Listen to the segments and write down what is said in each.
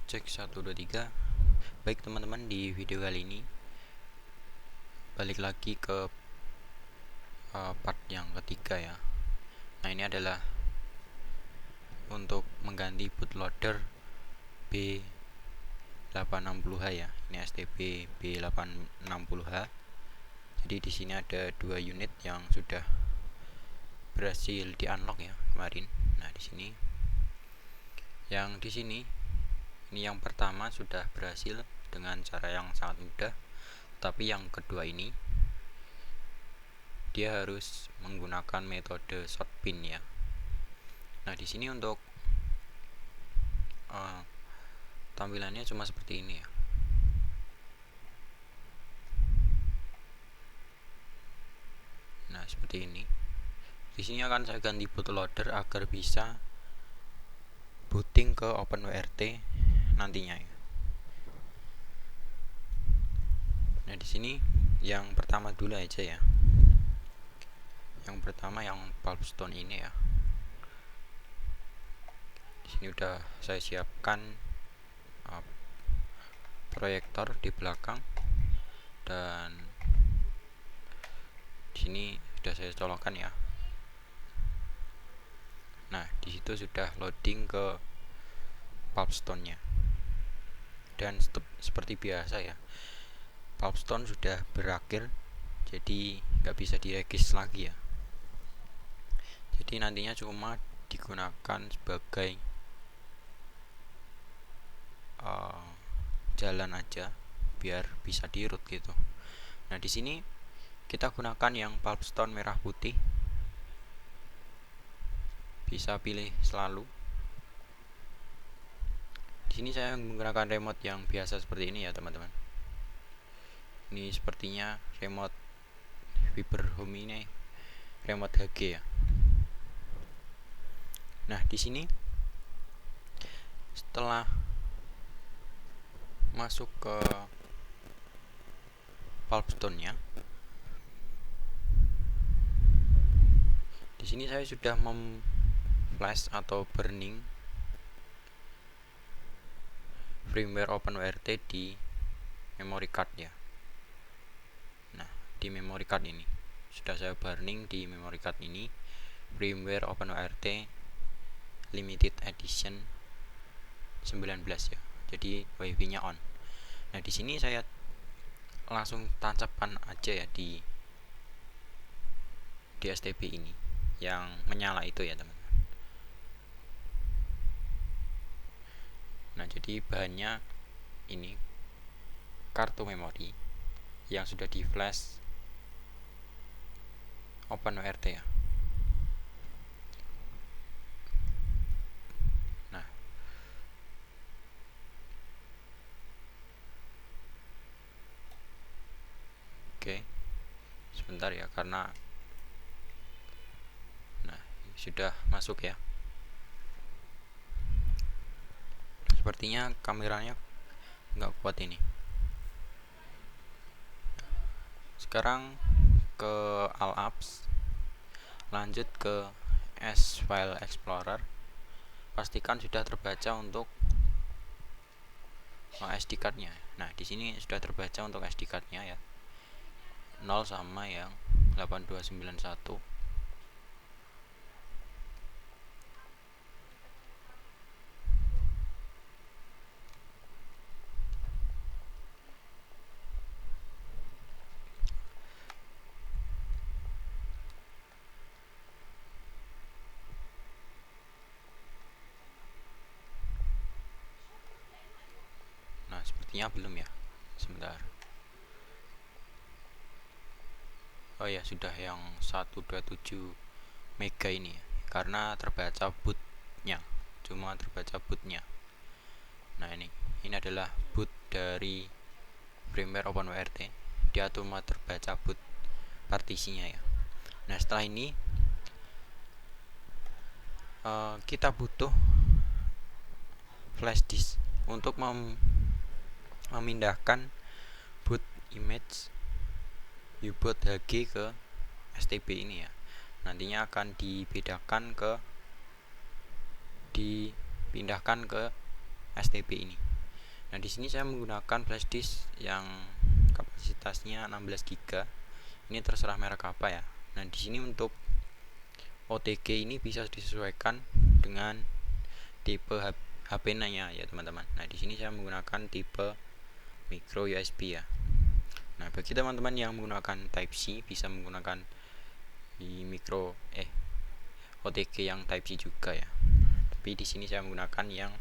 Cek 1 2 3. Baik teman-teman, di video kali ini balik lagi ke part yang ketiga ya. Nah, ini adalah untuk mengganti bootloader B860H ya. Ini STB B860H. Jadi di sini ada 2 unit yang sudah berhasil di unlock ya kemarin. Nah, di sini ini yang pertama sudah berhasil dengan cara yang sangat mudah. Tapi yang kedua ini dia harus menggunakan metode short pin ya. Nah, di sini untuk tampilannya cuma seperti ini ya. Nah, seperti ini. Di sini akan saya ganti bootloader agar bisa booting ke OpenWRT nantinya ya. Nah, di sini yang pertama dulu aja ya. Yang pertama yang Palmstone ini ya. Di sini udah saya siapkan proyektor di belakang, dan di sini sudah saya colokkan ya. Nah, di situ sudah loading ke Palmstone-nya. Dan seperti biasa ya, Palmstone sudah berakhir, jadi nggak bisa diregis lagi ya. Jadi nantinya cuma digunakan sebagai jalan aja biar bisa di root gitu. Nah, di sini kita gunakan yang Palmstone merah putih. Bisa pilih selalu. Di sini saya menggunakan remote yang biasa seperti ini ya, teman-teman. Ini sepertinya remote Viber Home ini, remote HG ya. Nah, di sini setelah masuk ke Palmstone-nya, di sini saya sudah flash atau burning firmware OpenWRT di memory card ya. Nah, di memory card ini sudah saya burning di memory card ini firmware OpenWRT limited edition 19 ya. Jadi wifi-nya on. Nah, di sini saya langsung tancapkan aja ya di STB ini yang menyala itu ya, teman-teman. Nah, jadi bahannya ini kartu memori yang sudah di flash OpenWRT ya. Nah, oke, sebentar ya, karena sudah masuk ya. Sepertinya kameranya nggak kuat ini. Sekarang ke All Apps, lanjut ke S File Explorer. Pastikan sudah terbaca untuk SD card-nya. Nah, di sini sudah terbaca untuk SD card-nya ya. 0 sama yang 8291. Nah, sepertinya belum ya. Sebentar. Oh ya, sudah yang 127 mega ini ya. Karena terbaca bootnya. Cuma terbaca bootnya. Nah, ini adalah boot dari firmware OpenWRT. Dia cuma terbaca boot partisinya ya. Nah, setelah ini kita butuh flash disk untuk memindahkan boot image U-boot HG ke STB ini ya. Nantinya akan dipindahkan ke STB ini. Nah, di sini saya menggunakan flash disk yang kapasitasnya 16 GB. Ini terserah merek apa ya. Nah, di sini untuk OTG ini bisa disesuaikan dengan tipe HP-nya ya, teman-teman. Nah, di sini saya menggunakan tipe micro USB ya. Nah, bagi teman-teman yang menggunakan Type C bisa menggunakan di OTG yang Type C juga ya. Tapi di sini saya menggunakan yang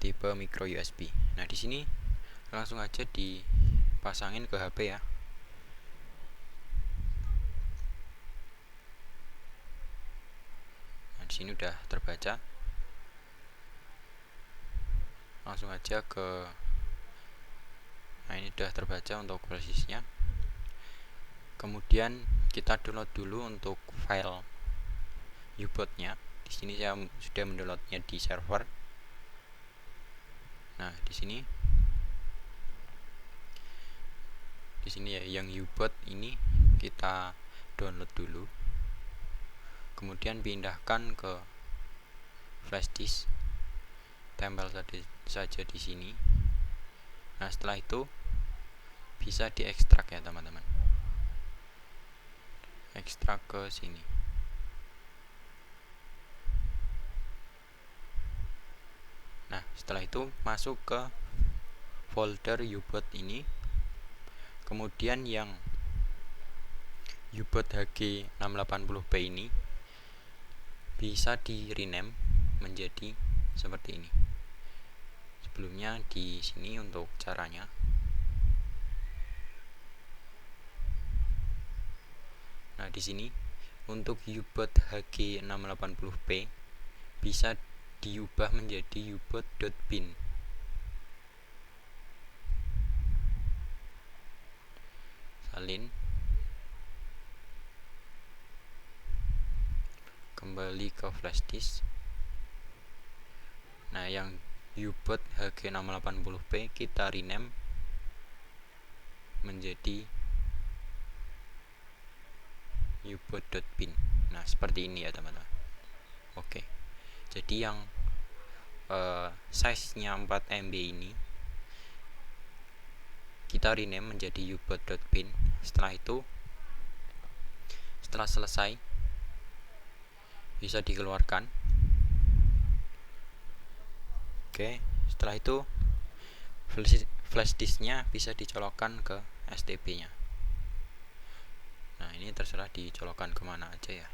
tipe micro USB. Nah, di sini langsung aja dipasangin ke HP ya. Nah, di sini udah terbaca. Langsung aja ke Nah, ini sudah terbaca untuk prosesnya. Kemudian kita download dulu untuk file U-bootnya. Di sini saya sudah mendownloadnya di server. Nah, di sini ya yang U-boot ini kita download dulu. Kemudian pindahkan ke flash disk. Tempel saja di sini. Nah, setelah itu bisa diekstrak ya, teman-teman. Ekstrak ke sini. Nah, setelah itu masuk ke folder U-boot ini. Kemudian yang U-boot HG680p ini bisa di rename menjadi seperti ini. Sebelumnya di sini untuk caranya. Nah, di sini untuk U-boot HG680p bisa diubah menjadi U-boot.bin. Salin. Kembali ke flash disk. Nah, yang U-boot HG680p kita rename menjadi U-boot.bin. Nah, seperti ini ya, teman-teman. Oke. Jadi yang size-nya 4 MB ini kita rename menjadi U-boot.bin. Setelah selesai bisa dikeluarkan. Oke, setelah itu flash disknya bisa dicolokkan ke STB nya. Nah, ini terserah dicolokkan kemana aja ya.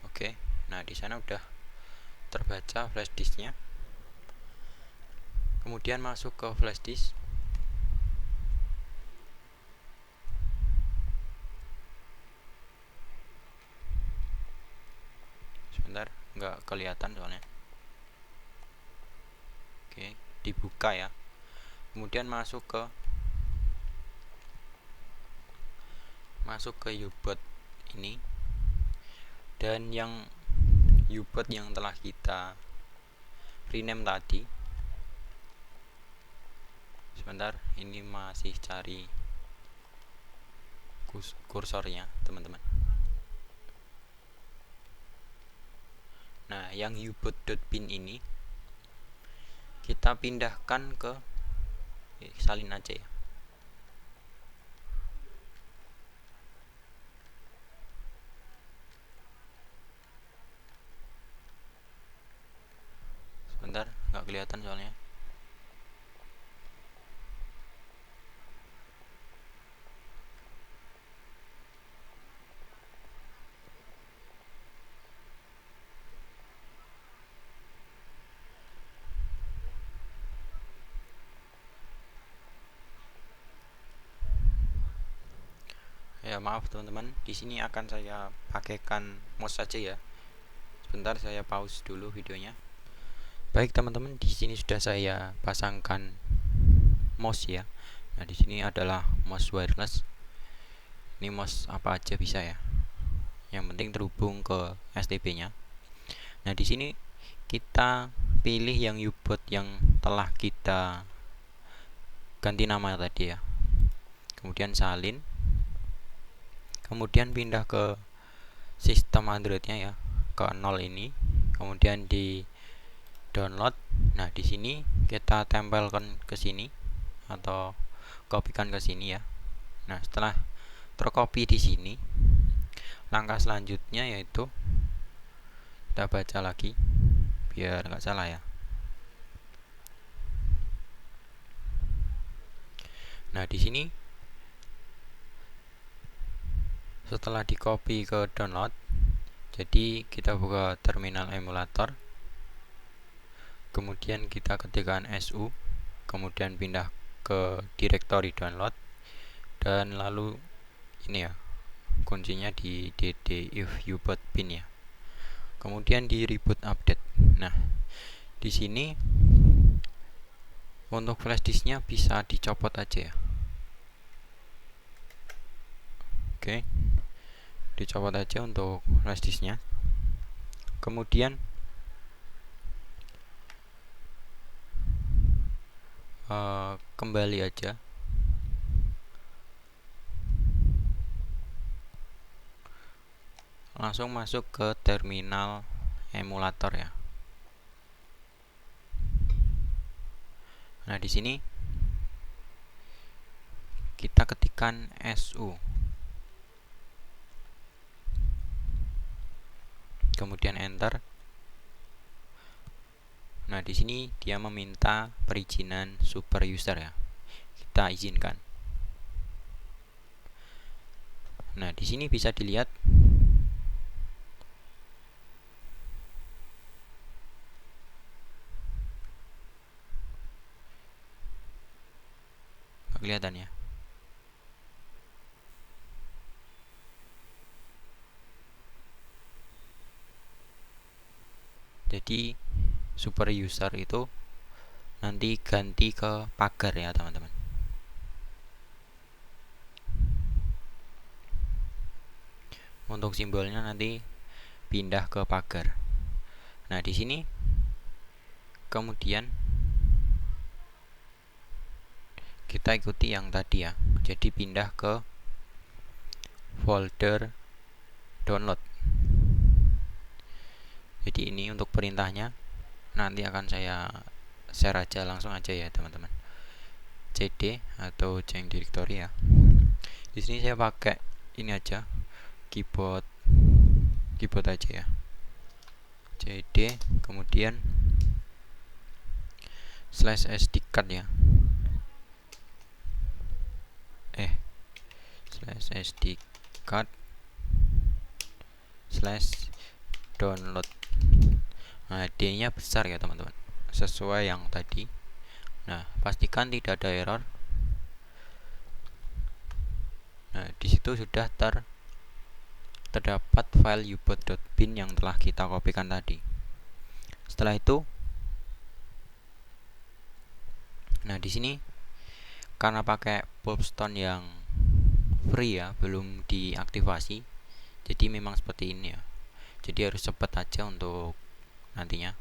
Oke, nah di sana udah terbaca flash disknya. Kemudian masuk ke flash disk. Sebentar, nggak kelihatan soalnya. Oke, dibuka ya. Kemudian masuk ke U-boot ini. Dan yang U-boot yang telah kita rename tadi. Sebentar, ini masih cari kursornya, teman-teman. Nah, yang U-boot.bin ini kita pindahkan ke salin aja ya. Sebentar, nggak kelihatan soalnya. Ya, maaf teman-teman, di sini akan saya pakaikan mouse saja ya. Sebentar, saya pause dulu videonya. Baik teman-teman, di sini sudah saya pasangkan mouse ya. Nah, di sini adalah mouse wireless. Ini mouse apa aja bisa ya. Yang penting terhubung ke STB-nya. Nah, di sini kita pilih yang U-boot yang telah kita ganti nama tadi ya. Kemudian salin. Kemudian pindah ke sistem Androidnya ya ke 0 ini, kemudian di download. Nah, di sini kita tempelkan ke sini atau kopikan ke sini ya. Nah, setelah tercopy di sini, langkah selanjutnya yaitu kita baca lagi biar nggak salah ya. Nah, di sini setelah di copy ke download, jadi kita buka terminal emulator, kemudian kita ketikkan su, kemudian pindah ke directory download, dan lalu ini ya kuncinya di dd if you boot pin ya, kemudian di reboot update. Nah, di sini untuk flash disknya bisa dicopot aja ya. Oke, dicopot aja untuk flash disknya. Kemudian kembali aja langsung masuk ke terminal emulator ya. Nah, di sini kita ketikkan su, kemudian enter. Nah, di sini dia meminta perizinan super user ya. Kita izinkan. Nah, di sini bisa dilihat kelihatan ya. Jadi super user itu nanti ganti ke pagar ya teman-teman. Untuk simbolnya nanti pindah ke pagar. Nah, di sini kemudian kita ikuti yang tadi ya. Jadi pindah ke folder download. Jadi ini untuk perintahnya nanti akan saya share aja langsung aja ya teman-teman. cd atau change directory ya. Di sini saya pakai ini aja, keyboard aja ya. cd kemudian /sd card ya. /sd card /download. Nah, D-nya besar ya teman-teman, sesuai yang tadi. Nah, pastikan tidak ada error. Nah, disitu sudah terdapat file ubot.bin yang telah kita kopikan tadi. Setelah itu, nah di sini karena pakai Pulpstone yang free ya, belum diaktifasi, jadi memang seperti ini ya. Jadi harus cepat aja untuk nantinya.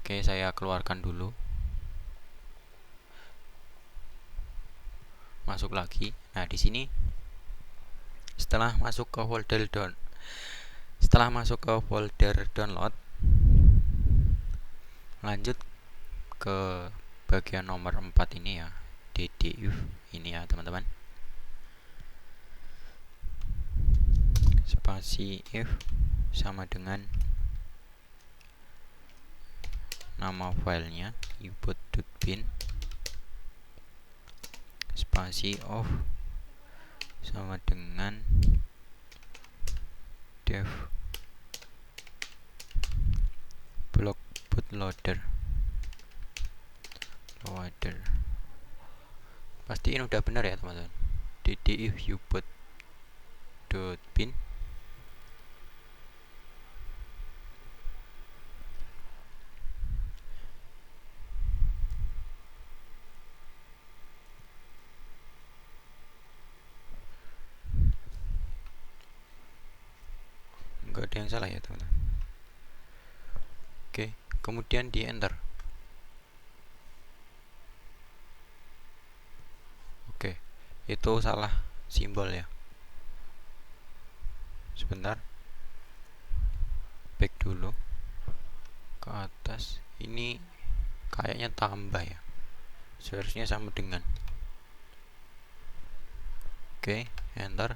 Oke, saya keluarkan dulu. Masuk lagi. Nah, di sini setelah masuk ke folder download, lanjut ke bagian nomor 4 ini ya, ddif ini ya teman-teman. Spasi if sama dengan nama filenya ubot.bin, spasi of sama dengan dev block bootloader. Pastiin udah benar ya teman-teman. ddif ubot.bin. Enggak ada yang salah ya teman-teman. Oke, kemudian di enter. Oke, itu salah simbol ya. sebentar, back dulu ke atas. Ini kayaknya tambah ya, seharusnya sama dengan. Oke, enter.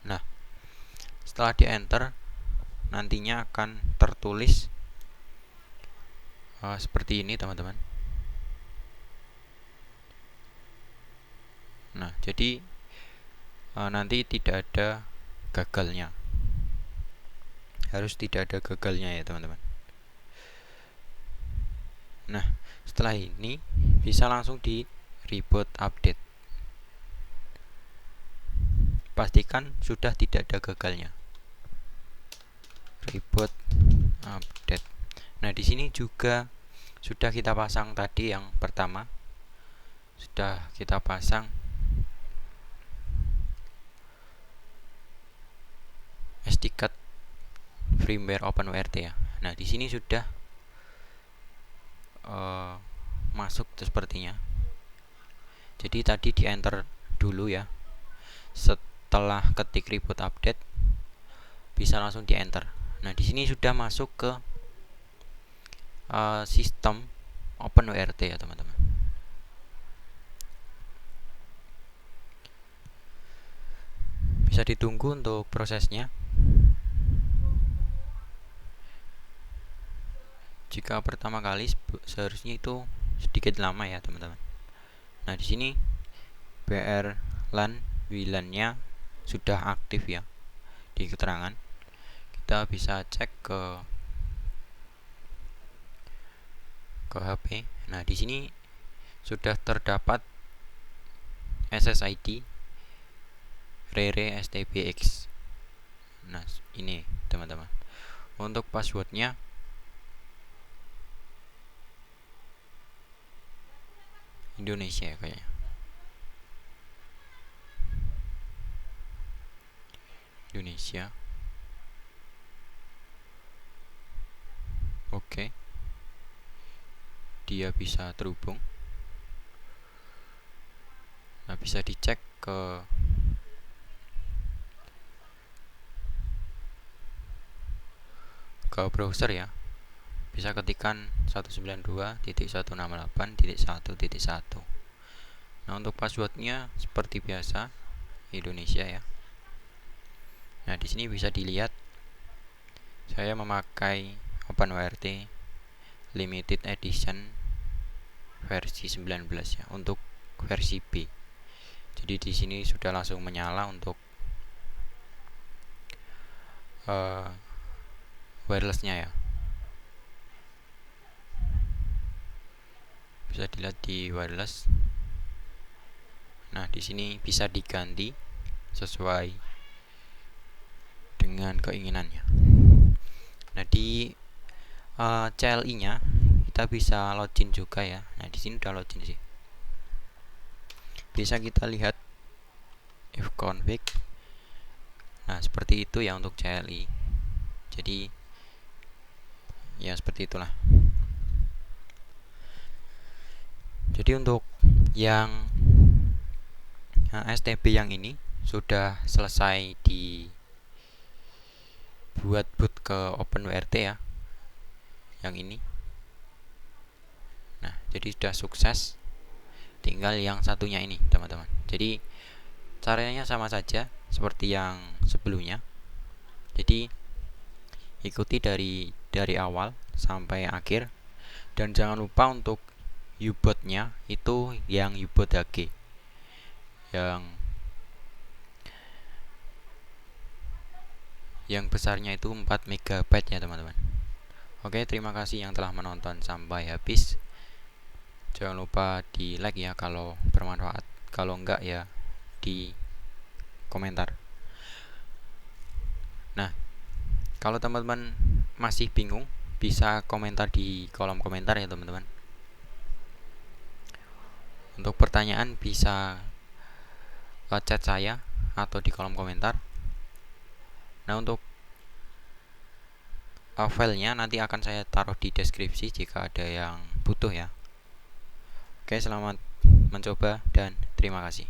Nah, setelah di enter nantinya akan tertulis seperti ini teman-teman. Nah, jadi nanti tidak ada gagalnya, harus tidak ada gagalnya ya teman-teman. Nah, setelah ini bisa langsung di reboot update, pastikan sudah tidak ada gagalnya. Reboot update. Nah, di sini juga sudah kita pasang tadi yang pertama, sudah kita pasang SD card firmware OpenWRT ya. Nah, di sini sudah masuk sepertinya. Jadi tadi di enter dulu ya. Setelah ketik reboot update bisa langsung di enter. Nah, di sini sudah masuk ke sistem OpenWRT ya teman-teman. Bisa ditunggu untuk prosesnya. Jika pertama kali seharusnya itu sedikit lama ya teman-teman. Nah, di sini BR LAN WLAN-nya sudah aktif ya di keterangan. Kita bisa cek ke HP. Nah, di sini sudah terdapat SSID Rere STBX. Nah, ini teman-teman. Untuk passwordnya Indonesia ya kayaknya. Indonesia. Oke. Dia bisa terhubung. Nah, bisa dicek ke browser ya. Bisa ketikan 192.168.1.1. Nah, untuk passwordnya seperti biasa Indonesia ya. Nah, di sini bisa dilihat saya memakai OpenWRT Limited Edition versi 19 ya, untuk versi B. Jadi di sini sudah langsung menyala untuk wirelessnya ya. Bisa dilihat di wireless. Nah, di sini bisa diganti sesuai dengan keinginannya. Nah, di CLI-nya kita bisa login juga ya. Nah, di sini udah login sih. Bisa kita lihat fconfig. Nah, seperti itu ya untuk CLI. Jadi ya seperti itulah. Jadi untuk yang STB yang ini sudah selesai dibuat boot ke OpenWRT ya, yang ini. Nah, jadi sudah sukses. Tinggal yang satunya ini teman-teman. Jadi caranya sama saja seperti yang sebelumnya. Jadi ikuti dari awal sampai akhir, dan jangan lupa untuk U-bootnya itu yang U-boot HG yang besarnya itu 4 MB ya teman-teman. Oke, terima kasih yang telah menonton sampai habis. Jangan lupa di like ya kalau bermanfaat, kalau enggak ya di komentar. Nah, kalau teman-teman masih bingung bisa komentar di kolom komentar ya teman-teman. Untuk pertanyaan bisa chat saya atau di kolom komentar. Nah, untuk filenya nanti akan saya taruh di deskripsi jika ada yang butuh ya. Oke, selamat mencoba dan terima kasih.